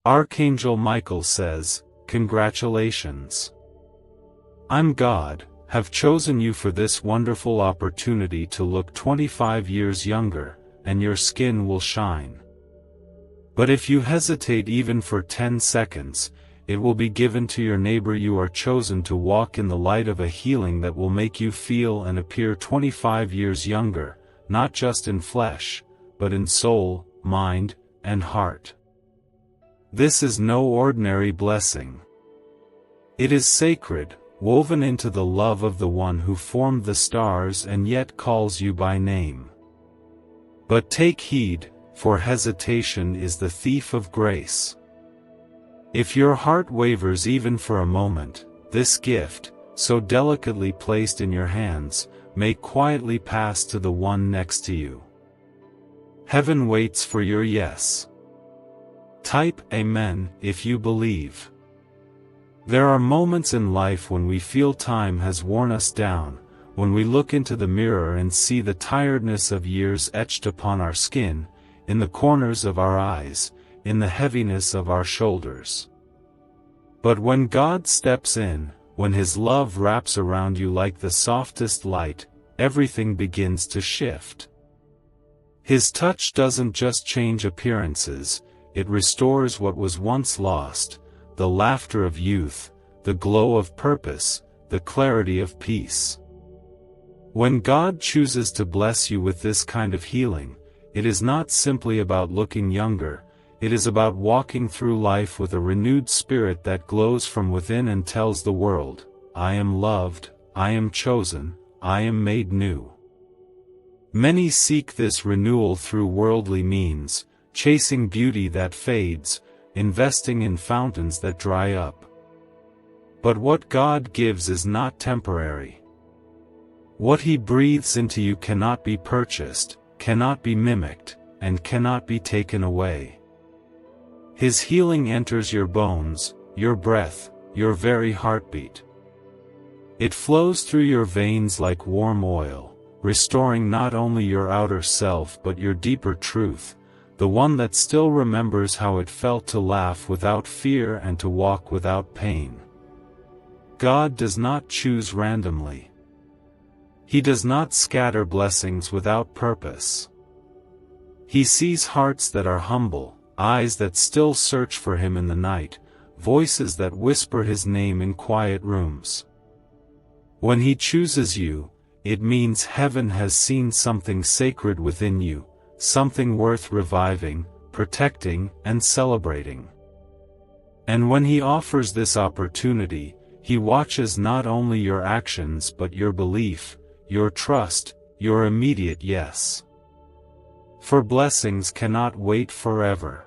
Archangel Michael says, "Congratulations. I'm God, have chosen you for this wonderful opportunity to look 25 years younger, and your skin will shine. But if you hesitate even for 10 seconds, it will be given to your neighbor. You are chosen to walk in the light of a healing that will make you feel and appear 25 years younger, not just in flesh, but in soul, mind, and heart. This is no ordinary blessing. It is sacred, woven into the love of the one who formed the stars and yet calls you by name. But take heed, for hesitation is the thief of grace. If your heart wavers even for a moment, this gift, so delicately placed in your hands, may quietly pass to the one next to you. Heaven waits for your yes. Type Amen if you believe. There are moments in life when we feel time has worn us down, when we look into the mirror and see the tiredness of years etched upon our skin, in the corners of our eyes, in the heaviness of our shoulders. But when God steps in, when His love wraps around you like the softest light, everything begins to shift. His touch doesn't just change appearances, it restores what was once lost, the laughter of youth, the glow of purpose, the clarity of peace. When God chooses to bless you with this kind of healing, it is not simply about looking younger, it is about walking through life with a renewed spirit that glows from within and tells the world, "I am loved, I am chosen, I am made new." Many seek this renewal through worldly means, chasing beauty that fades, investing in fountains that dry up. But what God gives is not temporary. What He breathes into you cannot be purchased, cannot be mimicked, and cannot be taken away. His healing enters your bones, your breath, your very heartbeat. It flows through your veins like warm oil, restoring not only your outer self but your deeper truth, the one that still remembers how it felt to laugh without fear and to walk without pain. God does not choose randomly. He does not scatter blessings without purpose. He sees hearts that are humble, eyes that still search for Him in the night, voices that whisper His name in quiet rooms. When He chooses you, it means heaven has seen something sacred within you, something worth reviving, protecting, and celebrating. And when He offers this opportunity, He watches not only your actions but your belief, your trust, your immediate yes. For blessings cannot wait forever.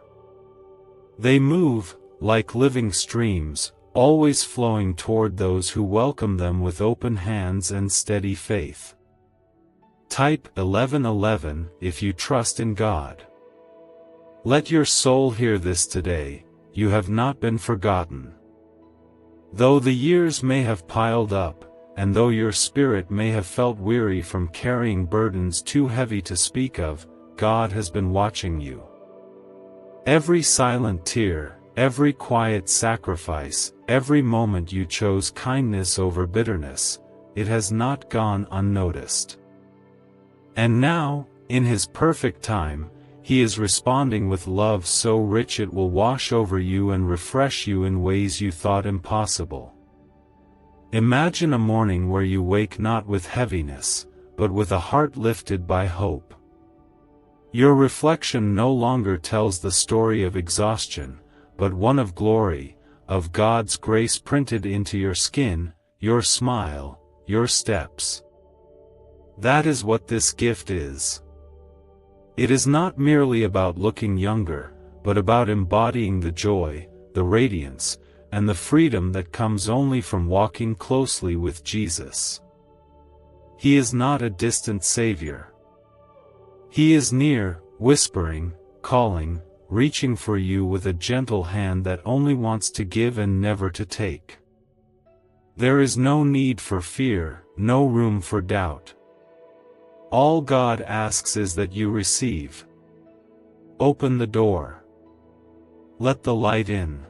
They move, like living streams, always flowing toward those who welcome them with open hands and steady faith. Type 1111 if you trust in God. Let your soul hear this today, you have not been forgotten. Though the years may have piled up, and though your spirit may have felt weary from carrying burdens too heavy to speak of, God has been watching you. Every silent tear, every quiet sacrifice, every moment you chose kindness over bitterness, it has not gone unnoticed. And now, in His perfect time, He is responding with love so rich it will wash over you and refresh you in ways you thought impossible. Imagine a morning where you wake not with heaviness, but with a heart lifted by hope. Your reflection no longer tells the story of exhaustion, but one of glory, of God's grace printed into your skin, your smile, your steps. That is what this gift is. It is not merely about looking younger, but about embodying the joy, the radiance, and the freedom that comes only from walking closely with Jesus. He is not a distant Savior. He is near, whispering, calling, reaching for you with a gentle hand that only wants to give and never to take. There is no need for fear, no room for doubt. All God asks is that you receive. Open the door. Let the light in.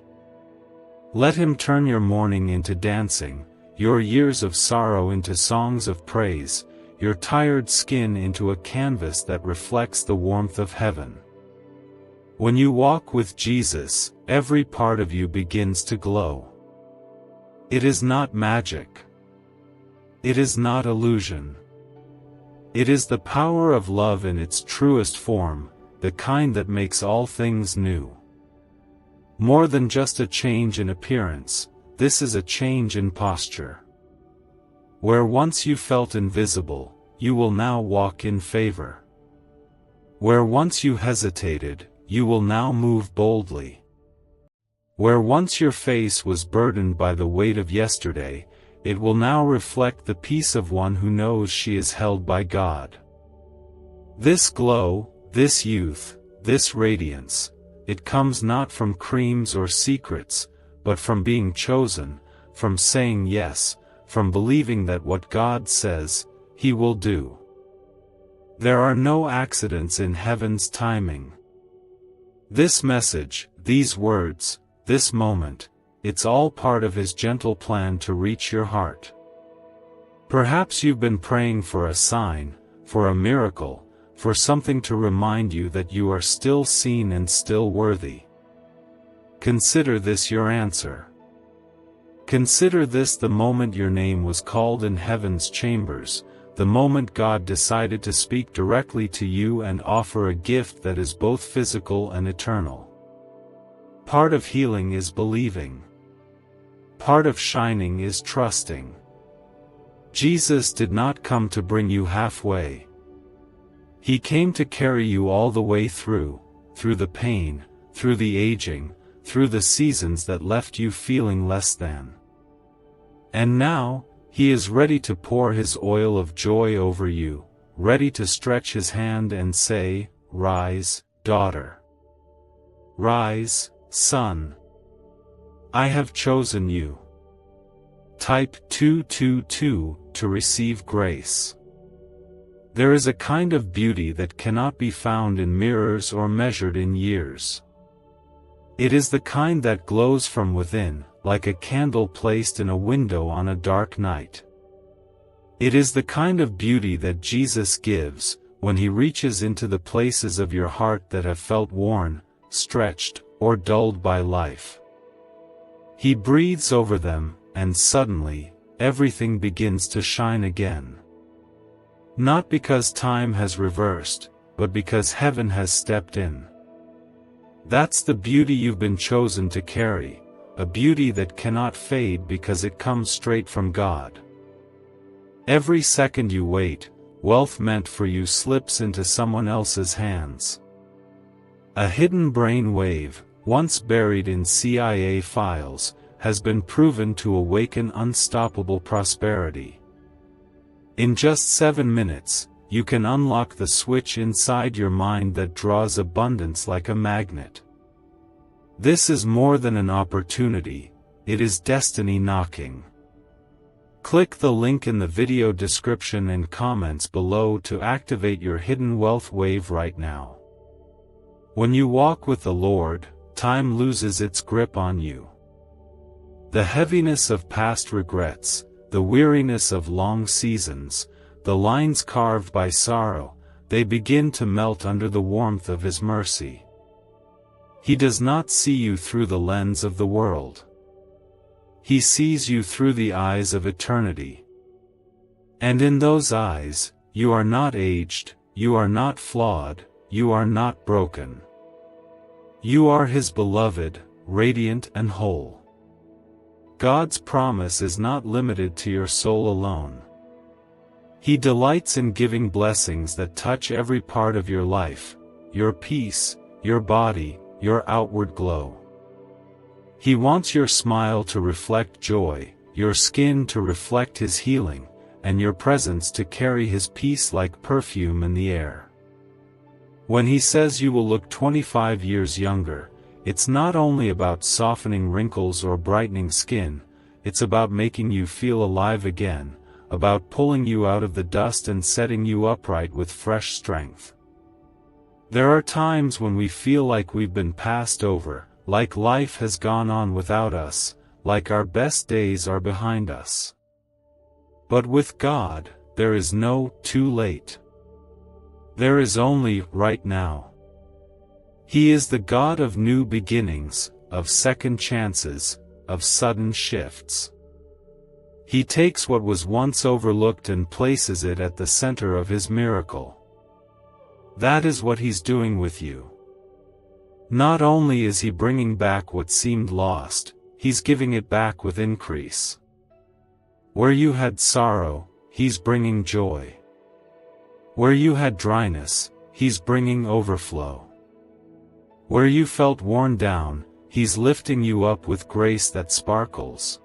Let him turn your mourning into dancing, your years of sorrow into songs of praise, your tired skin into a canvas that reflects the warmth of heaven. When you walk with Jesus, every part of you begins to glow. It is not magic. It is not illusion. It is the power of love in its truest form, the kind that makes all things new. More than just a change in appearance, this is a change in posture. Where once you felt invisible, you will now walk in favor. Where once you hesitated, you will now move boldly. Where once your face was burdened by the weight of yesterday, it will now reflect the peace of one who knows she is held by God. This glow, this youth, this radiance, it comes not from creams or secrets, but from being chosen, from saying yes, from believing that what God says, He will do. There are no accidents in heaven's timing. This message, these words, this moment, it's all part of His gentle plan to reach your heart. Perhaps you've been praying for a sign, for a miracle, for something to remind you that you are still seen and still worthy. Consider this your answer. Consider this the moment your name was called in heaven's chambers, the moment God decided to speak directly to you and offer a gift that is both physical and eternal. Part of healing is believing. Part of shining is trusting. Jesus did not come to bring you halfway. He came to carry you all the way through the pain, through the aging, through the seasons that left you feeling less than. And now, He is ready to pour His oil of joy over you, ready to stretch His hand and say, "Rise, daughter. Rise, son. I have chosen you." Type 222 to receive grace. There is a kind of beauty that cannot be found in mirrors or measured in years. It is the kind that glows from within, like a candle placed in a window on a dark night. It is the kind of beauty that Jesus gives, when He reaches into the places of your heart that have felt worn, stretched, or dulled by life. He breathes over them, and suddenly, everything begins to shine again. Not because time has reversed, but because heaven has stepped in. That's the beauty you've been chosen to carry, a beauty that cannot fade because it comes straight from God. Every second you wait, wealth meant for you slips into someone else's hands. A hidden brain wave, once buried in CIA files, has been proven to awaken unstoppable prosperity. In just 7 minutes, you can unlock the switch inside your mind that draws abundance like a magnet. This is more than an opportunity, it is destiny knocking. Click the link in the video description and comments below to activate your hidden wealth wave right now. When you walk with the Lord, time loses its grip on you. The heaviness of past regrets, the weariness of long seasons, the lines carved by sorrow, they begin to melt under the warmth of His mercy. He does not see you through the lens of the world. He sees you through the eyes of eternity. And in those eyes, you are not aged, you are not flawed, you are not broken. You are His beloved, radiant and whole. God's promise is not limited to your soul alone. He delights in giving blessings that touch every part of your life, your peace, your body, your outward glow. He wants your smile to reflect joy, your skin to reflect His healing, and your presence to carry His peace like perfume in the air. When He says you will look 25 years younger, it's not only about softening wrinkles or brightening skin, it's about making you feel alive again, about pulling you out of the dust and setting you upright with fresh strength. There are times when we feel like we've been passed over, like life has gone on without us, like our best days are behind us. But with God, there is no too late. There is only right now. He is the God of new beginnings, of second chances, of sudden shifts. He takes what was once overlooked and places it at the center of His miracle. That is what He's doing with you. Not only is He bringing back what seemed lost, He's giving it back with increase. Where you had sorrow, He's bringing joy. Where you had dryness, He's bringing overflow. Where you felt worn down, He's lifting you up with grace that sparkles.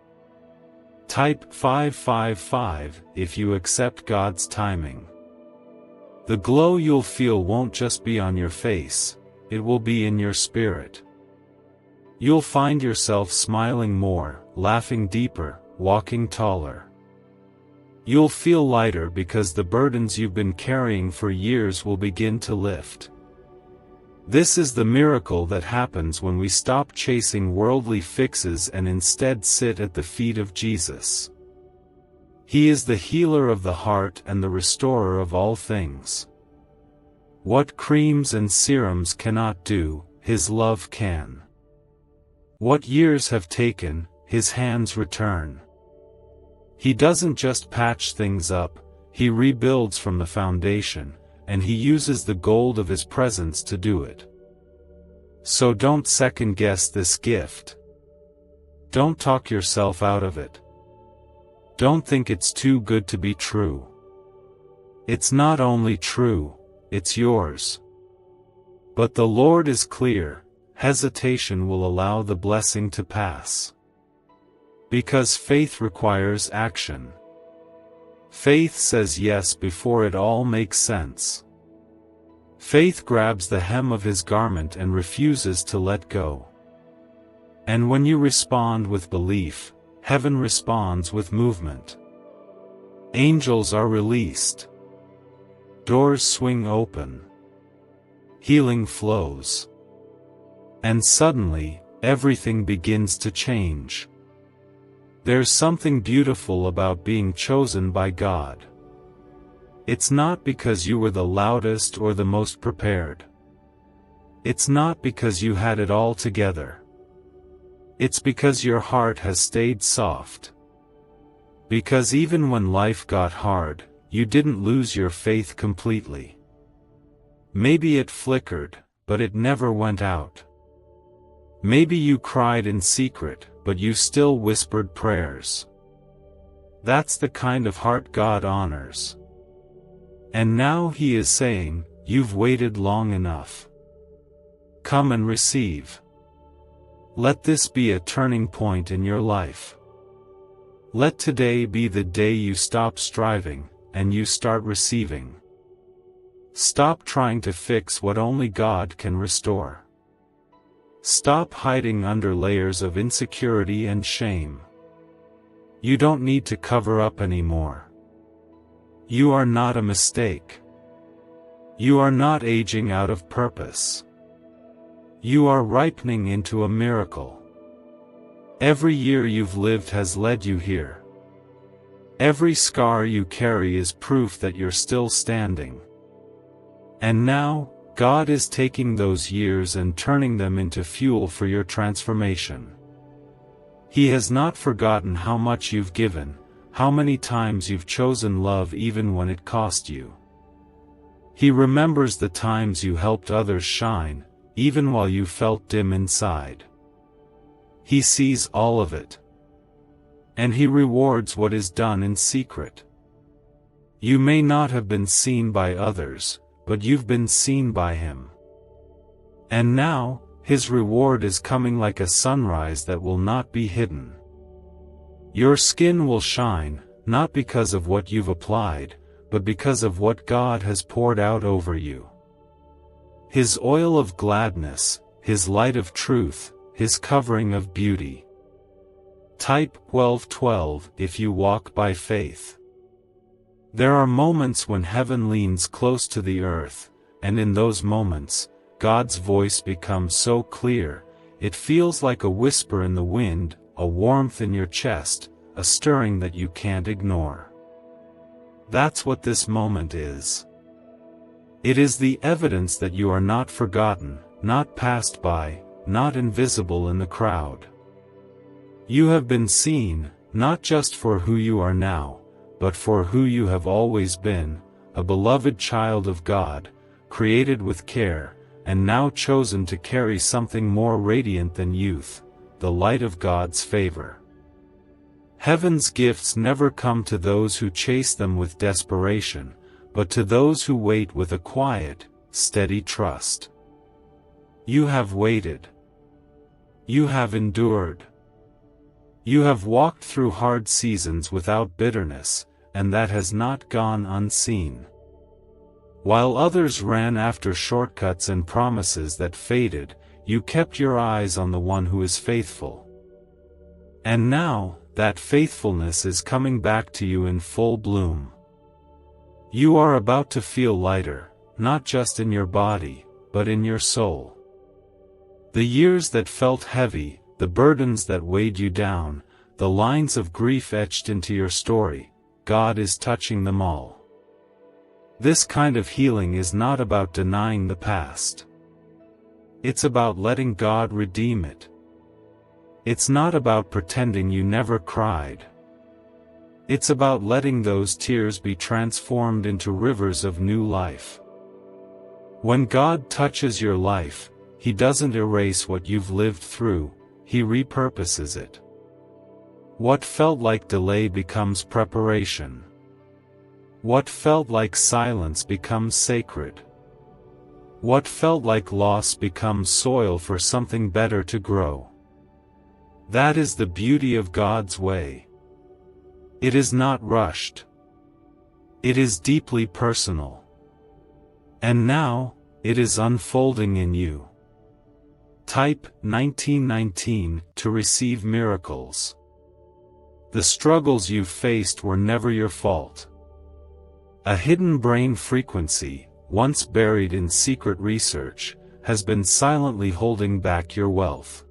Type 555 if you accept God's timing. The glow you'll feel won't just be on your face, it will be in your spirit. You'll find yourself smiling more, laughing deeper, walking taller. You'll feel lighter because the burdens you've been carrying for years will begin to lift. This is the miracle that happens when we stop chasing worldly fixes and instead sit at the feet of Jesus. He is the healer of the heart and the restorer of all things. What creams and serums cannot do, His love can. What years have taken, His hands return. He doesn't just patch things up, He rebuilds from the foundation, and He uses the gold of His presence to do it. So don't second-guess this gift. Don't talk yourself out of it. Don't think it's too good to be true. It's not only true, it's yours. But the Lord is clear, hesitation will allow the blessing to pass. Because faith requires action. Faith says yes before it all makes sense. Faith grabs the hem of His garment and refuses to let go. And when you respond with belief, heaven responds with movement. Angels are released. Doors swing open. Healing flows. And suddenly, everything begins to change. There's something beautiful about being chosen by God. It's not because you were the loudest or the most prepared. It's not because you had it all together. It's because your heart has stayed soft. Because even when life got hard, you didn't lose your faith completely. Maybe it flickered, but it never went out. Maybe you cried in secret, but you still whispered prayers. That's the kind of heart God honors. And now He is saying, you've waited long enough. Come and receive. Let this be a turning point in your life. Let today be the day you stop striving, and you start receiving. Stop trying to fix what only God can restore. Stop hiding under layers of insecurity and shame. You don't need to cover up anymore. You are not a mistake. You are not aging out of purpose. You are ripening into a miracle. Every year you've lived has led you here. Every scar you carry is proof that you're still standing. And now, God is taking those years and turning them into fuel for your transformation. He has not forgotten how much you've given, how many times you've chosen love even when it cost you. He remembers the times you helped others shine, even while you felt dim inside. He sees all of it. And He rewards what is done in secret. You may not have been seen by others, but you've been seen by Him. And now, His reward is coming like a sunrise that will not be hidden. Your skin will shine, not because of what you've applied, but because of what God has poured out over you. His oil of gladness, His light of truth, His covering of beauty. Type 1212 if you walk by faith. There are moments when heaven leans close to the earth, and in those moments, God's voice becomes so clear, it feels like a whisper in the wind, a warmth in your chest, a stirring that you can't ignore. That's what this moment is. It is the evidence that you are not forgotten, not passed by, not invisible in the crowd. You have been seen, not just for who you are now, but for who you have always been, a beloved child of God, created with care, and now chosen to carry something more radiant than youth, the light of God's favor. Heaven's gifts never come to those who chase them with desperation, but to those who wait with a quiet, steady trust. You have waited. You have endured. You have walked through hard seasons without bitterness, and that has not gone unseen. While others ran after shortcuts and promises that faded, you kept your eyes on the one who is faithful. And now, that faithfulness is coming back to you in full bloom. You are about to feel lighter, not just in your body, but in your soul. The years that felt heavy, the burdens that weighed you down, the lines of grief etched into your story, God is touching them all. This kind of healing is not about denying the past. It's about letting God redeem it. It's not about pretending you never cried. It's about letting those tears be transformed into rivers of new life. When God touches your life, He doesn't erase what you've lived through, He repurposes it. What felt like delay becomes preparation. What felt like silence becomes sacred. What felt like loss becomes soil for something better to grow. That is the beauty of God's way. It is not rushed. It is deeply personal. And now, it is unfolding in you. Type 1919 to receive miracles. The struggles you've faced were never your fault. A hidden brain frequency, once buried in secret research, has been silently holding back your wealth.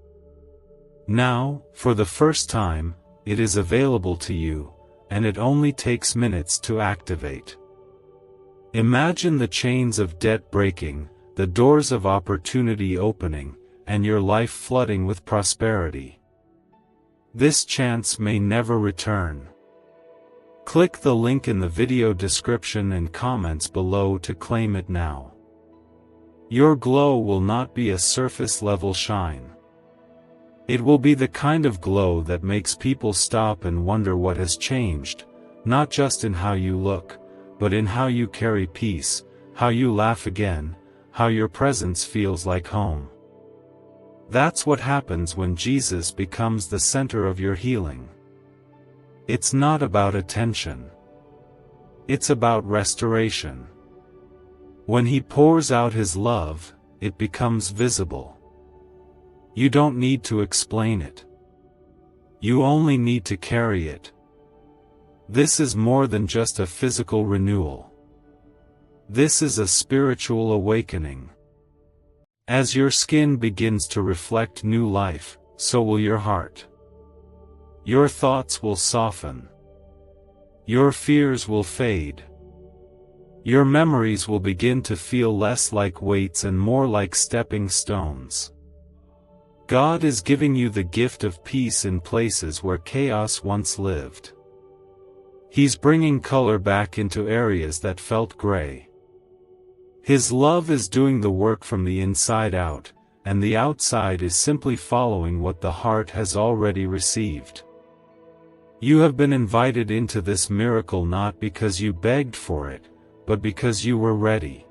Now, for the first time, it is available to you, and it only takes minutes to activate. Imagine the chains of debt breaking, the doors of opportunity opening, and your life flooding with prosperity. This chance may never return. Click the link in the video description and comments below to claim it now. Your glow will not be a surface-level shine. It will be the kind of glow that makes people stop and wonder what has changed, not just in how you look, but in how you carry peace, how you laugh again, how your presence feels like home. That's what happens when Jesus becomes the center of your healing. It's not about attention. It's about restoration. When He pours out His love, it becomes visible. You don't need to explain it. You only need to carry it. This is more than just a physical renewal. This is a spiritual awakening. As your skin begins to reflect new life, so will your heart. Your thoughts will soften. Your fears will fade. Your memories will begin to feel less like weights and more like stepping stones. God is giving you the gift of peace in places where chaos once lived. He's bringing color back into areas that felt gray. His love is doing the work from the inside out, and the outside is simply following what the heart has already received. You have been invited into this miracle not because you begged for it, but because you were ready.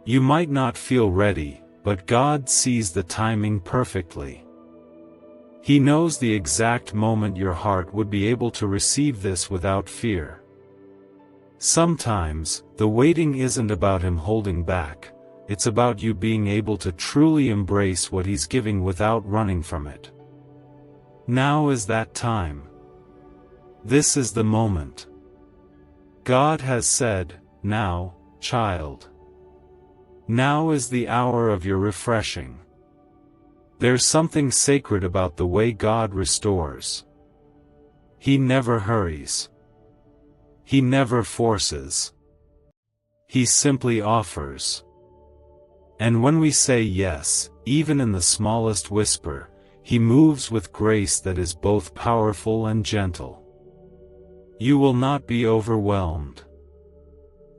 You might not feel ready, but God sees the timing perfectly. He knows the exact moment your heart would be able to receive this without fear. Sometimes, the waiting isn't about Him holding back, it's about you being able to truly embrace what He's giving without running from it. Now is that time. This is the moment. God has said, "Now, child. Now is the hour of your refreshing." There's something sacred about the way God restores. He never hurries. He never forces. He simply offers. And when we say yes, even in the smallest whisper, He moves with grace that is both powerful and gentle. You will not be overwhelmed.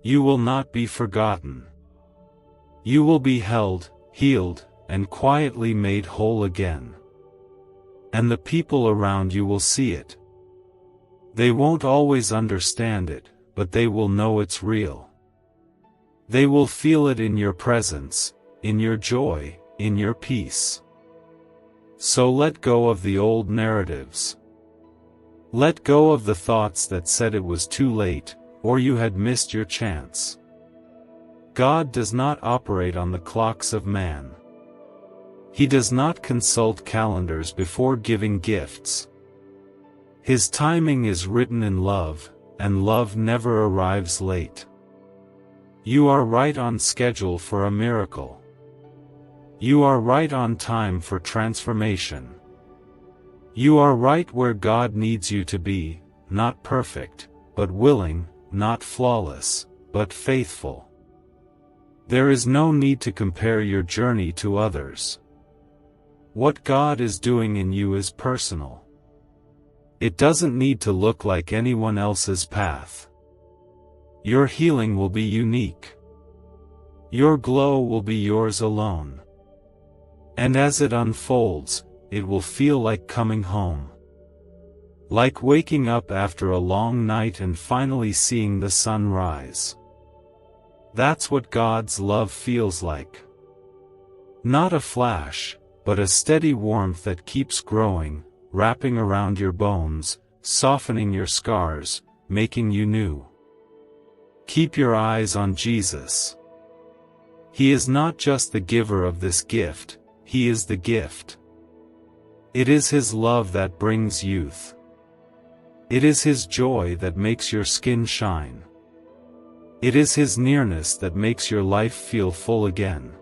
You will not be forgotten. You will be held, healed, and quietly made whole again. And the people around you will see it. They won't always understand it, but they will know it's real. They will feel it in your presence, in your joy, in your peace. So let go of the old narratives. Let go of the thoughts that said it was too late, or you had missed your chance. God does not operate on the clocks of man. He does not consult calendars before giving gifts. His timing is written in love, and love never arrives late. You are right on schedule for a miracle. You are right on time for transformation. You are right where God needs you to be, not perfect, but willing, not flawless, but faithful. There is no need to compare your journey to others. What God is doing in you is personal. It doesn't need to look like anyone else's path. Your healing will be unique. Your glow will be yours alone. And as it unfolds, it will feel like coming home. Like waking up after a long night and finally seeing the sun rise. That's what God's love feels like. Not a flash, but a steady warmth that keeps growing, wrapping around your bones, softening your scars, making you new. Keep your eyes on Jesus. He is not just the giver of this gift, He is the gift. It is His love that brings youth. It is His joy that makes your skin shine. It is His nearness that makes your life feel full again.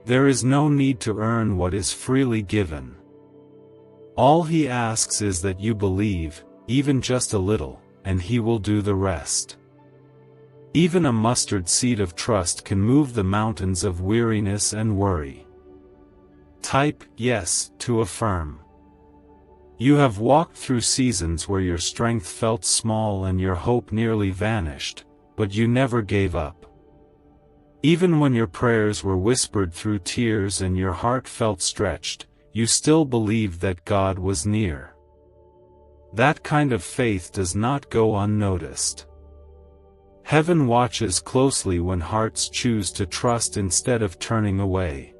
There is no need to earn what is freely given. All He asks is that you believe, even just a little, and He will do the rest. Even a mustard seed of trust can move the mountains of weariness and worry. Type yes to affirm. You have walked through seasons where your strength felt small and your hope nearly vanished, but you never gave up. Even when your prayers were whispered through tears and your heart felt stretched, you still believed that God was near. That kind of faith does not go unnoticed. Heaven watches closely when hearts choose to trust instead of turning away.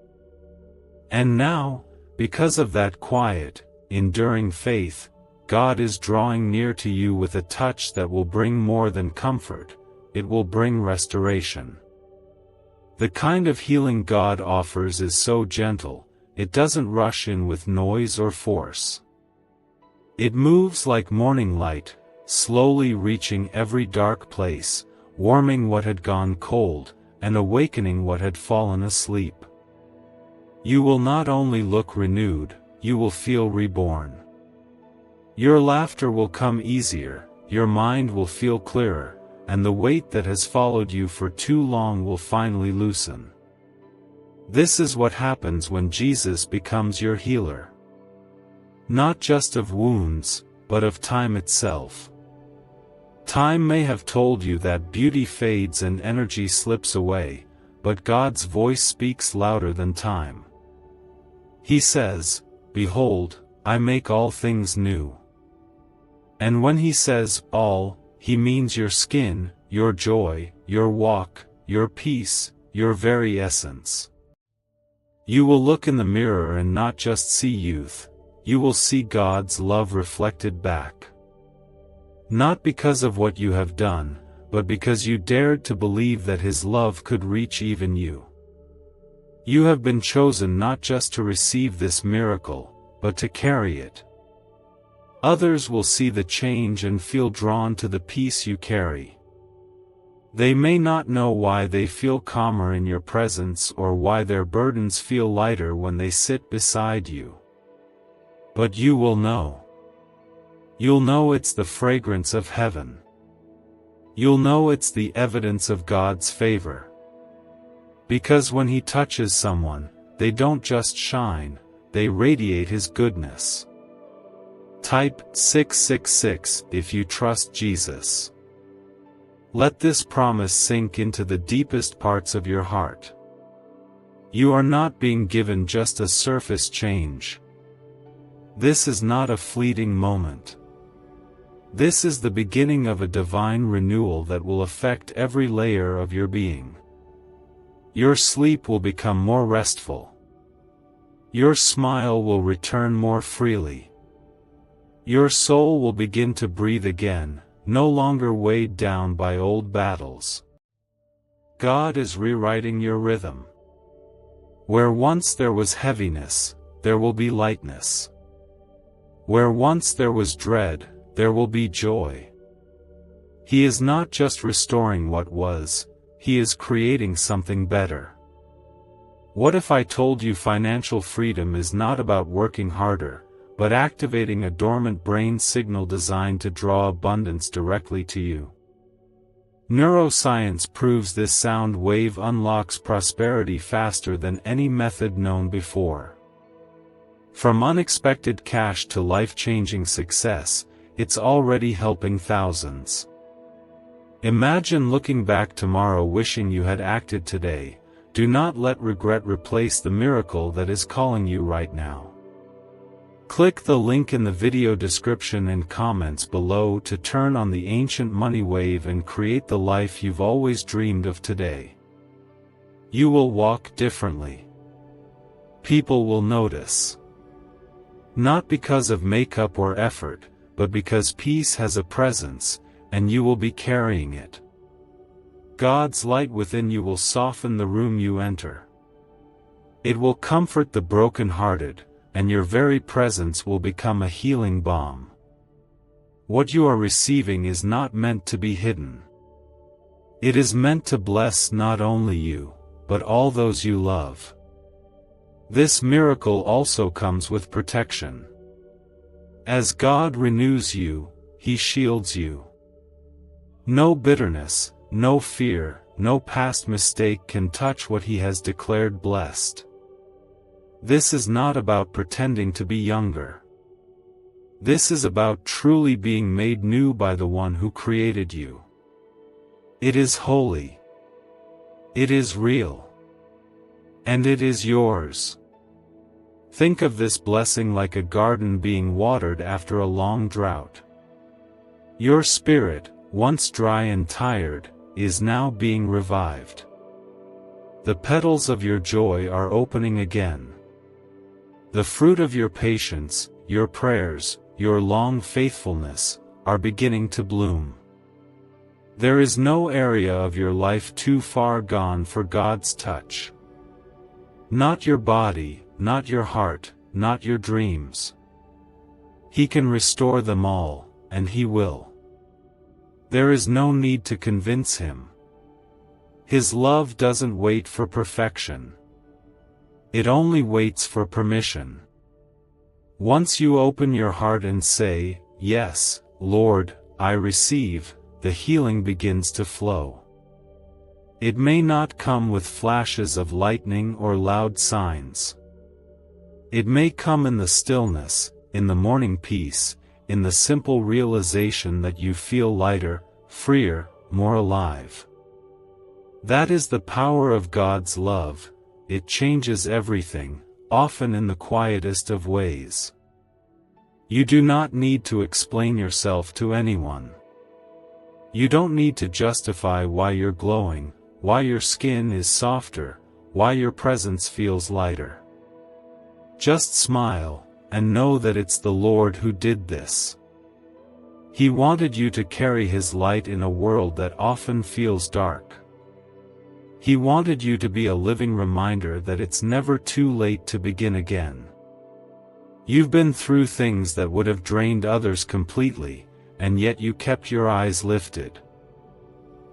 And now, because of that quiet, enduring faith, God is drawing near to you with a touch that will bring more than comfort, it will bring restoration. The kind of healing God offers is so gentle, it doesn't rush in with noise or force. It moves like morning light, slowly reaching every dark place, warming what had gone cold, and awakening what had fallen asleep. You will not only look renewed, you will feel reborn. Your laughter will come easier, your mind will feel clearer, and the weight that has followed you for too long will finally loosen. This is what happens when Jesus becomes your healer. Not just of wounds, but of time itself. Time may have told you that beauty fades and energy slips away, but God's voice speaks louder than time. He says, "Behold, I make all things new." And when He says all, He means your skin, your joy, your walk, your peace, your very essence. You will look in the mirror and not just see youth, you will see God's love reflected back. Not because of what you have done, but because you dared to believe that His love could reach even you. You have been chosen not just to receive this miracle, but to carry it. Others will see the change and feel drawn to the peace you carry. They may not know why they feel calmer in your presence or why their burdens feel lighter when they sit beside you. But you will know. You'll know it's the fragrance of heaven. You'll know it's the evidence of God's favor. Because when He touches someone, they don't just shine, they radiate His goodness. Type 666 if you trust Jesus. Let this promise sink into the deepest parts of your heart. You are not being given just a surface change. This is not a fleeting moment. This is the beginning of a divine renewal that will affect every layer of your being. Your sleep will become more restful. Your smile will return more freely. Your soul will begin to breathe again, no longer weighed down by old battles. God is rewriting your rhythm. Where once there was heaviness, there will be lightness. Where once there was dread, there will be joy. He is not just restoring what was, He is creating something better. What if I told you financial freedom is not about working harder, but activating a dormant brain signal designed to draw abundance directly to you? Neuroscience proves this sound wave unlocks prosperity faster than any method known before. From unexpected cash to life-changing success, it's already helping thousands. Imagine looking back tomorrow wishing you had acted today. Do not let regret replace the miracle that is calling you right now. Click the link in the video description and comments below to turn on the ancient money wave and create the life you've always dreamed of today. You will walk differently. People will notice. Not because of makeup or effort, but because peace has a presence, and you will be carrying it. God's light within you will soften the room you enter. It will comfort the broken-hearted, and your very presence will become a healing balm. What you are receiving is not meant to be hidden. It is meant to bless not only you, but all those you love. This miracle also comes with protection. As God renews you, He shields you. No bitterness, no fear, no past mistake can touch what He has declared blessed. This is not about pretending to be younger. This is about truly being made new by the One who created you. It is holy. It is real. And it is yours. Think of this blessing like a garden being watered after a long drought. Your spirit, once dry and tired, is now being revived. The petals of your joy are opening again. The fruit of your patience, your prayers, your long faithfulness, are beginning to bloom. There is no area of your life too far gone for God's touch. Not your body, not your heart, not your dreams. He can restore them all, and He will. There is no need to convince Him. His love doesn't wait for perfection. It only waits for permission. Once you open your heart and say, "Yes, Lord, I receive," the healing begins to flow. It may not come with flashes of lightning or loud signs. It may come in the stillness, in the morning peace, in the simple realization that you feel lighter, freer, more alive. That is the power of God's love. It changes everything, often in the quietest of ways. You do not need to explain yourself to anyone. You don't need to justify why you're glowing, why your skin is softer, why your presence feels lighter. Just smile, and know that it's the Lord who did this. He wanted you to carry His light in a world that often feels dark. He wanted you to be a living reminder that it's never too late to begin again. You've been through things that would have drained others completely, and yet you kept your eyes lifted.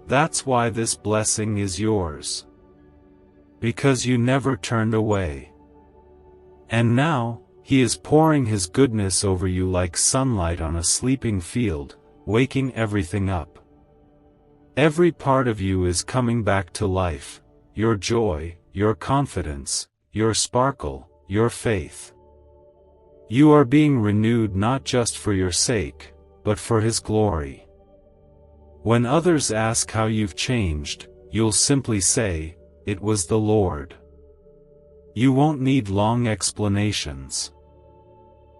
That's why this blessing is yours. Because you never turned away. And now, He is pouring His goodness over you like sunlight on a sleeping field, waking everything up. Every part of you is coming back to life, your joy, your confidence, your sparkle, your faith. You are being renewed not just for your sake, but for His glory. When others ask how you've changed, you'll simply say, "It was the Lord." You won't need long explanations.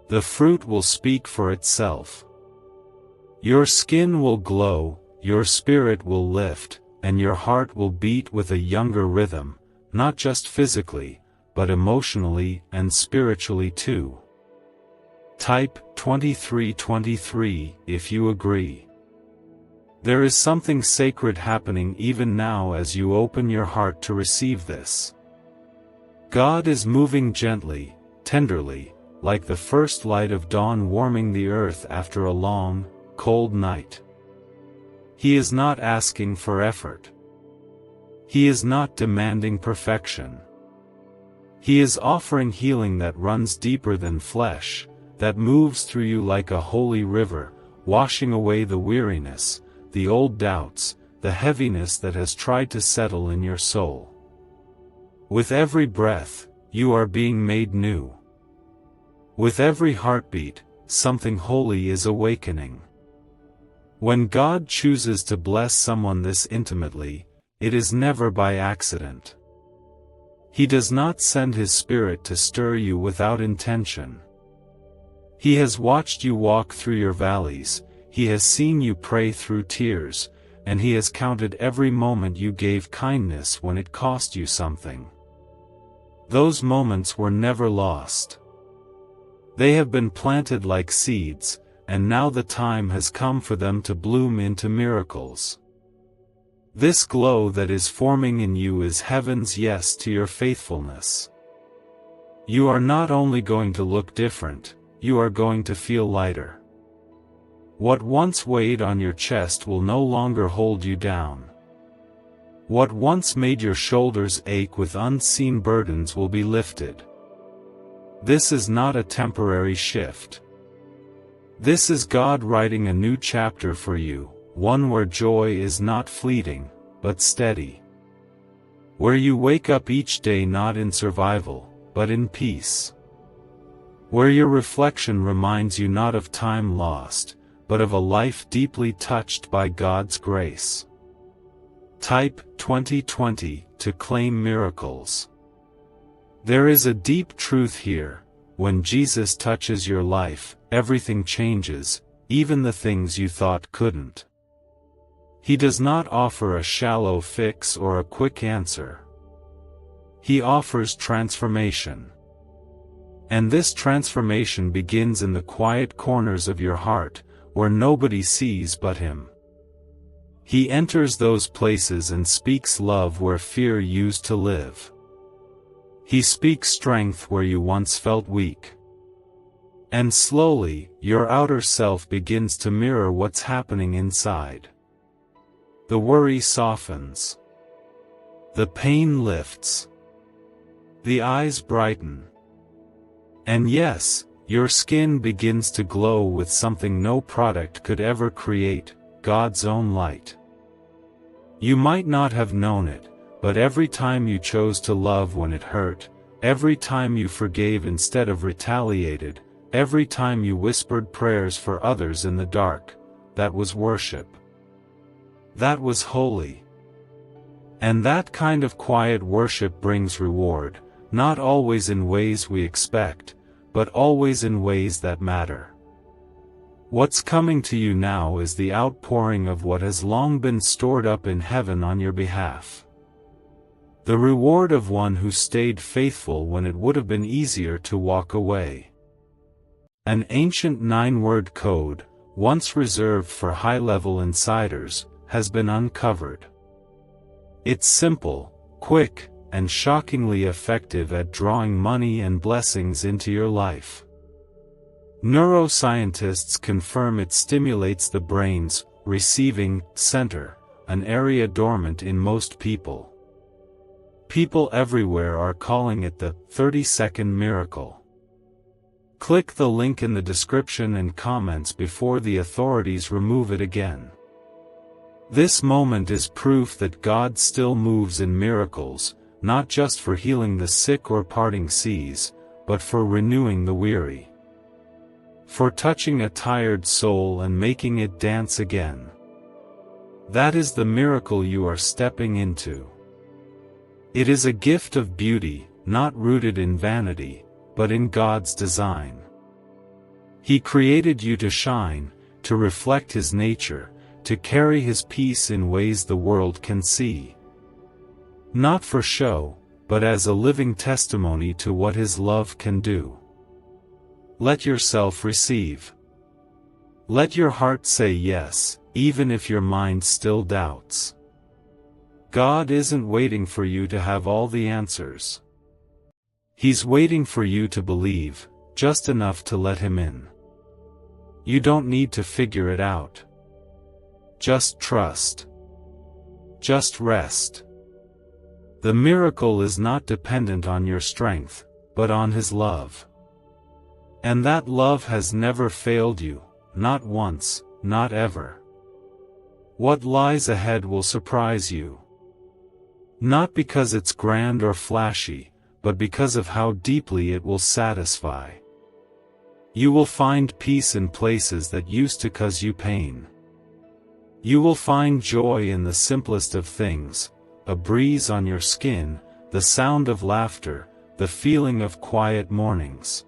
The fruit will speak for itself. Your skin will glow, your spirit will lift, and your heart will beat with a younger rhythm, not just physically, but emotionally and spiritually too. Type 2323 if you agree. There is something sacred happening even now as you open your heart to receive this. God is moving gently, tenderly, like the first light of dawn warming the earth after a long, cold night. He is not asking for effort. He is not demanding perfection. He is offering healing that runs deeper than flesh, that moves through you like a holy river, washing away the weariness, the old doubts, the heaviness that has tried to settle in your soul. With every breath, you are being made new. With every heartbeat, something holy is awakening. When God chooses to bless someone this intimately, it is never by accident. He does not send His Spirit to stir you without intention. He has watched you walk through your valleys, He has seen you pray through tears, and He has counted every moment you gave kindness when it cost you something. Those moments were never lost. They have been planted like seeds, and now the time has come for them to bloom into miracles. This glow that is forming in you is heaven's yes to your faithfulness. You are not only going to look different, you are going to feel lighter. What once weighed on your chest will no longer hold you down. What once made your shoulders ache with unseen burdens will be lifted. This is not a temporary shift. This is God writing a new chapter for you, one where joy is not fleeting, but steady. Where you wake up each day not in survival, but in peace. Where your reflection reminds you not of time lost, but of a life deeply touched by God's grace. Type 2020 to claim miracles. There is a deep truth here: when Jesus touches your life, everything changes, even the things you thought couldn't. He does not offer a shallow fix or a quick answer. He offers transformation. And this transformation begins in the quiet corners of your heart, where nobody sees but Him. He enters those places and speaks love where fear used to live. He speaks strength where you once felt weak. And slowly, your outer self begins to mirror what's happening inside. The worry softens. The pain lifts. The eyes brighten. And yes, your skin begins to glow with something no product could ever create: God's own light. You might not have known it, but every time you chose to love when it hurt, every time you forgave instead of retaliated, every time you whispered prayers for others in the dark, that was worship. That was holy. And that kind of quiet worship brings reward, not always in ways we expect, but always in ways that matter. What's coming to you now is the outpouring of what has long been stored up in heaven on your behalf. The reward of one who stayed faithful when it would have been easier to walk away. An ancient 9-word code, once reserved for high-level insiders, has been uncovered. It's simple, quick, and shockingly effective at drawing money and blessings into your life. Neuroscientists confirm it stimulates the brain's receiving center, an area dormant in most people. People everywhere are calling it the 30-second miracle. Click the link in the description and comments before the authorities remove it again. This moment is proof that God still moves in miracles, not just for healing the sick or parting seas, but for renewing the weary. For touching a tired soul and making it dance again. That is the miracle you are stepping into. It is a gift of beauty, not rooted in vanity, but in God's design. He created you to shine, to reflect His nature, to carry His peace in ways the world can see. Not for show, but as a living testimony to what His love can do. Let yourself receive. Let your heart say yes, even if your mind still doubts. God isn't waiting for you to have all the answers. He's waiting for you to believe, just enough to let Him in. You don't need to figure it out. Just trust. Just rest. The miracle is not dependent on your strength, but on His love. And that love has never failed you, not once, not ever. What lies ahead will surprise you. Not because it's grand or flashy, but because of how deeply it will satisfy. You will find peace in places that used to cause you pain. You will find joy in the simplest of things, a breeze on your skin, the sound of laughter, the feeling of quiet mornings.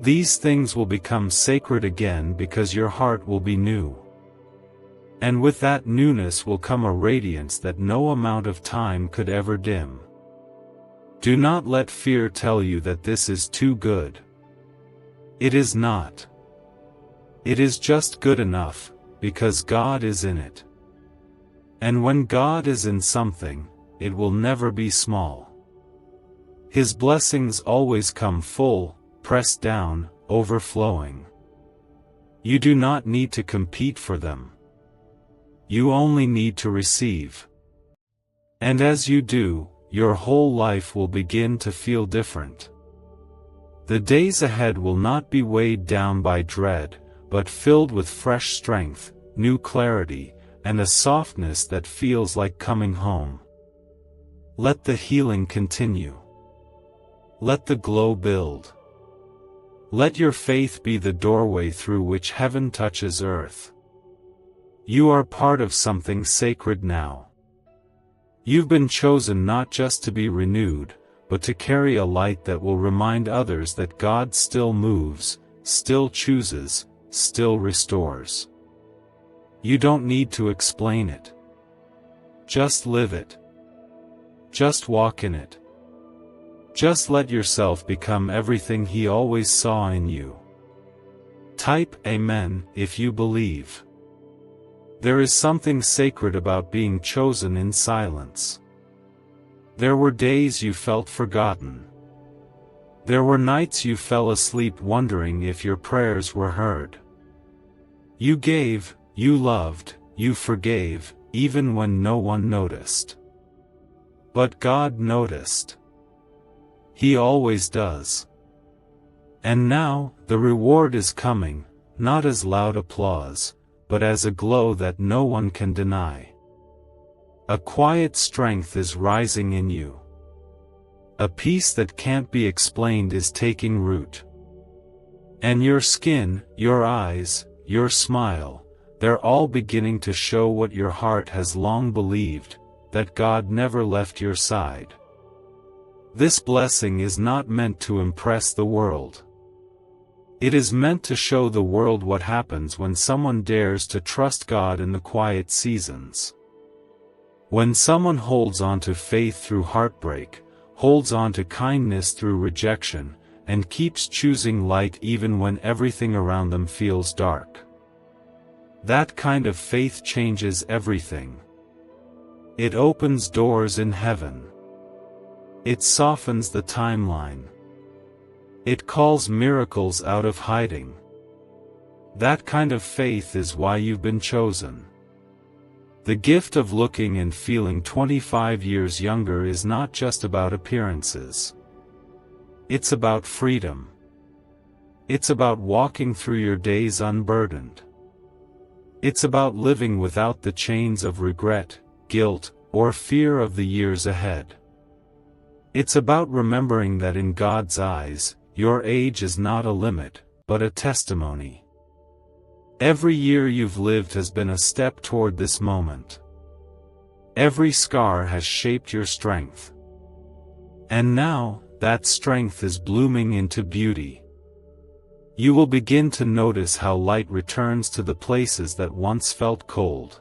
These things will become sacred again because your heart will be new. And with that newness will come a radiance that no amount of time could ever dim. Do not let fear tell you that this is too good. It is not. It is just good enough, because God is in it. And when God is in something, it will never be small. His blessings always come full, pressed down, overflowing. You do not need to compete for them. You only need to receive. And as you do, your whole life will begin to feel different. The days ahead will not be weighed down by dread, but filled with fresh strength, new clarity, and a softness that feels like coming home. Let the healing continue. Let the glow build. Let your faith be the doorway through which heaven touches earth. You are part of something sacred now. You've been chosen not just to be renewed, but to carry a light that will remind others that God still moves, still chooses, still restores. You don't need to explain it. Just live it. Just walk in it. Just let yourself become everything He always saw in you. Type Amen if you believe. There is something sacred about being chosen in silence. There were days you felt forgotten. There were nights you fell asleep wondering if your prayers were heard. You gave, you loved, you forgave, even when no one noticed. But God noticed. He always does. And now, the reward is coming, not as loud applause, but as a glow that no one can deny. A quiet strength is rising in you. A peace that can't be explained is taking root. And your skin, your eyes, your smile, they're all beginning to show what your heart has long believed, that God never left your side. This blessing is not meant to impress the world. It is meant to show the world what happens when someone dares to trust God in the quiet seasons. When someone holds on to faith through heartbreak, holds on to kindness through rejection, and keeps choosing light even when everything around them feels dark. That kind of faith changes everything. It opens doors in heaven. It softens the timeline. It calls miracles out of hiding. That kind of faith is why you've been chosen. The gift of looking and feeling 25 years younger is not just about appearances. It's about freedom. It's about walking through your days unburdened. It's about living without the chains of regret, guilt, or fear of the years ahead. It's about remembering that in God's eyes, your age is not a limit, but a testimony. Every year you've lived has been a step toward this moment. Every scar has shaped your strength. And now, that strength is blooming into beauty. You will begin to notice how light returns to the places that once felt cold.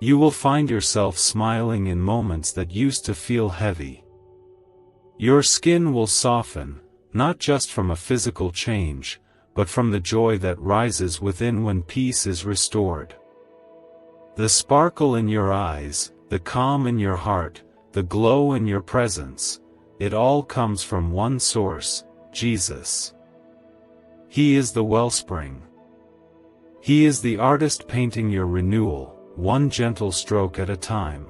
You will find yourself smiling in moments that used to feel heavy. Your skin will soften, not just from a physical change, but from the joy that rises within when peace is restored. The sparkle in your eyes, the calm in your heart, the glow in your presence, it all comes from one source, Jesus. He is the wellspring. He is the artist painting your renewal, one gentle stroke at a time.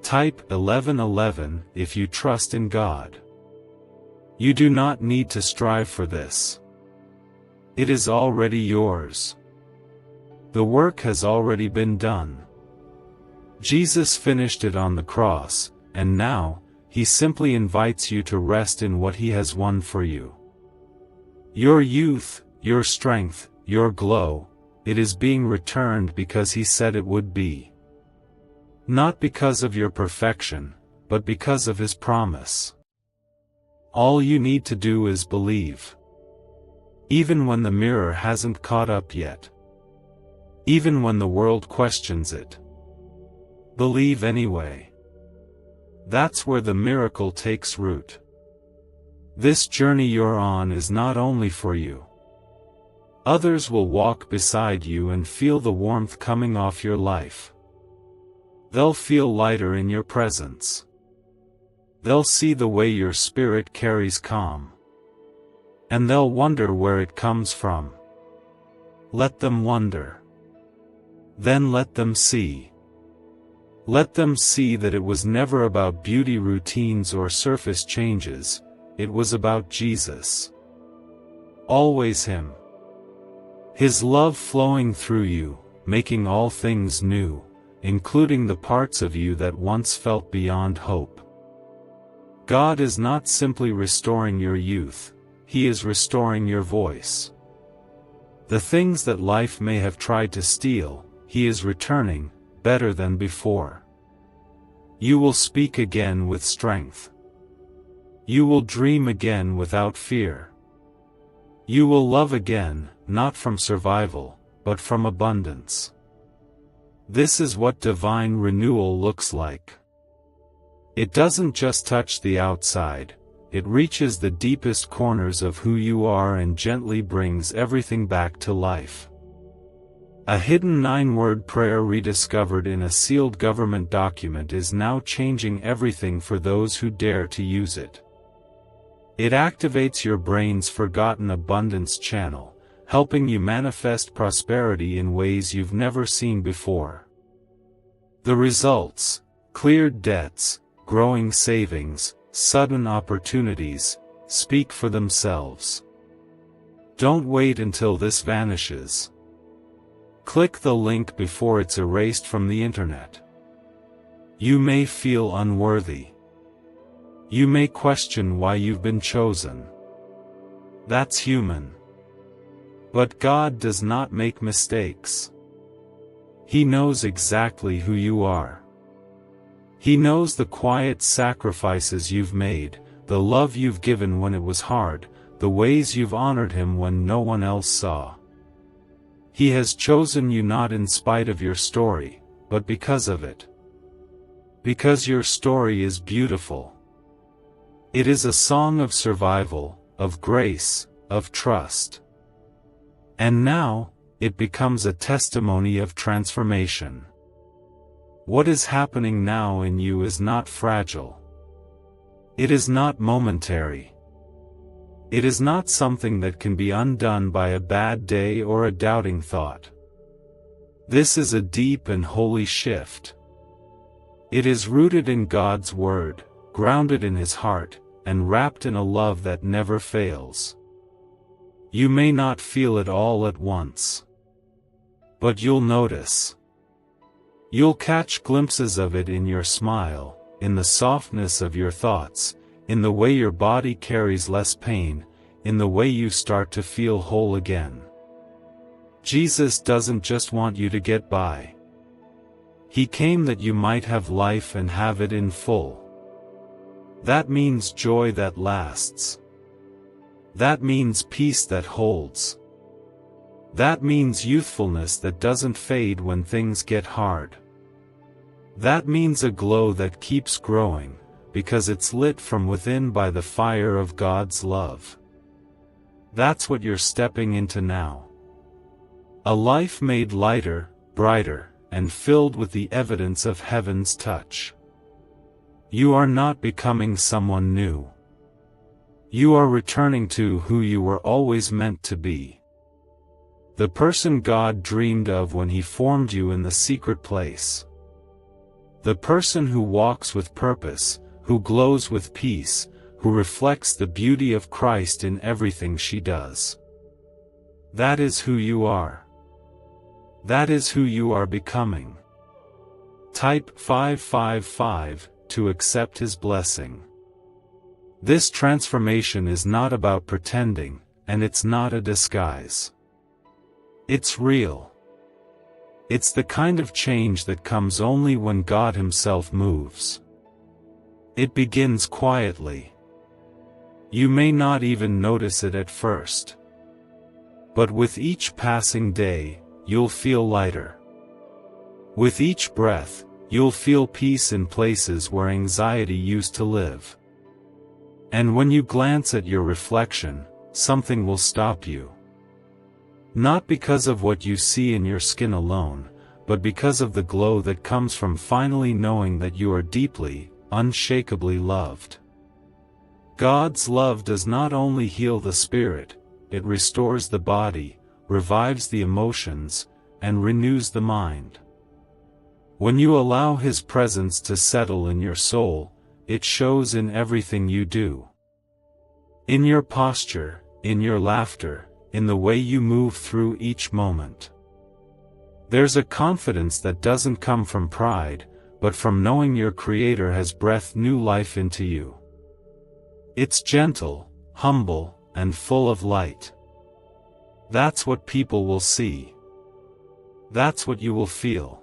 Type 1111 if you trust in God. You do not need to strive for this. It is already yours. The work has already been done. Jesus finished it on the cross, and now, He simply invites you to rest in what He has won for you. Your youth, your strength, your glow, it is being returned because He said it would be. Not because of your perfection, but because of His promise. All you need to do is believe. Even when the mirror hasn't caught up yet. Even when the world questions it. Believe anyway. That's where the miracle takes root. This journey you're on is not only for you. Others will walk beside you and feel the warmth coming off your life. They'll feel lighter in your presence. They'll see the way your spirit carries calm. And they'll wonder where it comes from. Let them wonder. Then let them see. Let them see that it was never about beauty routines or surface changes, it was about Jesus. Always Him. His love flowing through you, making all things new, including the parts of you that once felt beyond hope. God is not simply restoring your youth, He is restoring your voice. The things that life may have tried to steal, He is returning, better than before. You will speak again with strength. You will dream again without fear. You will love again, not from survival, but from abundance. This is what divine renewal looks like. It doesn't just touch the outside, it reaches the deepest corners of who you are and gently brings everything back to life. A hidden 9-word prayer rediscovered in a sealed government document is now changing everything for those who dare to use it. It activates your brain's forgotten abundance channel, helping you manifest prosperity in ways you've never seen before. The results: cleared debts, growing savings, sudden opportunities, speak for themselves. Don't wait until this vanishes. Click the link before it's erased from the internet. You may feel unworthy. You may question why you've been chosen. That's human. But God does not make mistakes. He knows exactly who you are. He knows the quiet sacrifices you've made, the love you've given when it was hard, the ways you've honored Him when no one else saw. He has chosen you not in spite of your story, but because of it. Because your story is beautiful. It is a song of survival, of grace, of trust. And now, it becomes a testimony of transformation. What is happening now in you is not fragile. It is not momentary. It is not something that can be undone by a bad day or a doubting thought. This is a deep and holy shift. It is rooted in God's Word, grounded in His heart, and wrapped in a love that never fails. You may not feel it all at once, but you'll notice. You'll catch glimpses of it in your smile, in the softness of your thoughts, in the way your body carries less pain, in the way you start to feel whole again. Jesus doesn't just want you to get by. He came that you might have life and have it in full. That means joy that lasts. That means peace that holds. That means youthfulness that doesn't fade when things get hard. That means a glow that keeps growing, because it's lit from within by the fire of God's love. That's what you're stepping into now. A life made lighter, brighter, and filled with the evidence of heaven's touch. You are not becoming someone new. You are returning to who you were always meant to be. The person God dreamed of when He formed you in the secret place. The person who walks with purpose, who glows with peace, who reflects the beauty of Christ in everything she does. That is who you are. That is who you are becoming. Type 555 to accept His blessing. This transformation is not about pretending, and it's not a disguise. It's real. It's the kind of change that comes only when God Himself moves. It begins quietly. You may not even notice it at first. But with each passing day, you'll feel lighter. With each breath, you'll feel peace in places where anxiety used to live. And when you glance at your reflection, something will stop you. Not because of what you see in your skin alone, but because of the glow that comes from finally knowing that you are deeply, unshakably loved. God's love does not only heal the spirit, it restores the body, revives the emotions, and renews the mind. When you allow His presence to settle in your soul, it shows in everything you do. In your posture, in your laughter, in the way you move through each moment. There's a confidence that doesn't come from pride, but from knowing your Creator has breathed new life into you. It's gentle, humble, and full of light. That's what people will see. That's what you will feel.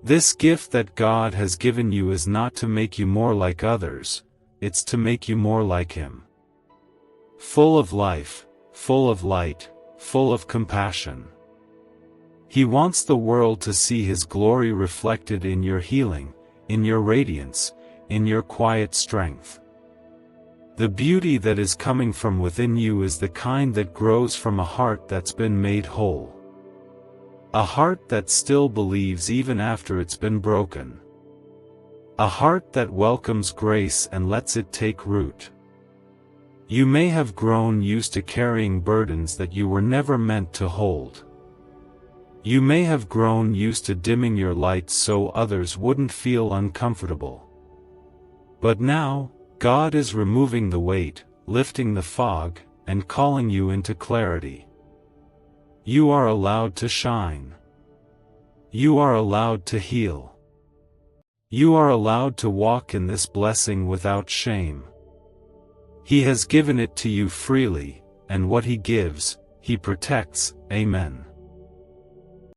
This gift that God has given you is not to make you more like others, it's to make you more like Him. Full of life, full of light, full of compassion. He wants the world to see His glory reflected in your healing, in your radiance, in your quiet strength. The beauty that is coming from within you is the kind that grows from a heart that's been made whole. A heart that still believes even after it's been broken. A heart that welcomes grace and lets it take root. You may have grown used to carrying burdens that you were never meant to hold. You may have grown used to dimming your light so others wouldn't feel uncomfortable. But now, God is removing the weight, lifting the fog, and calling you into clarity. You are allowed to shine. You are allowed to heal. You are allowed to walk in this blessing without shame. He has given it to you freely, and what He gives, He protects. Amen.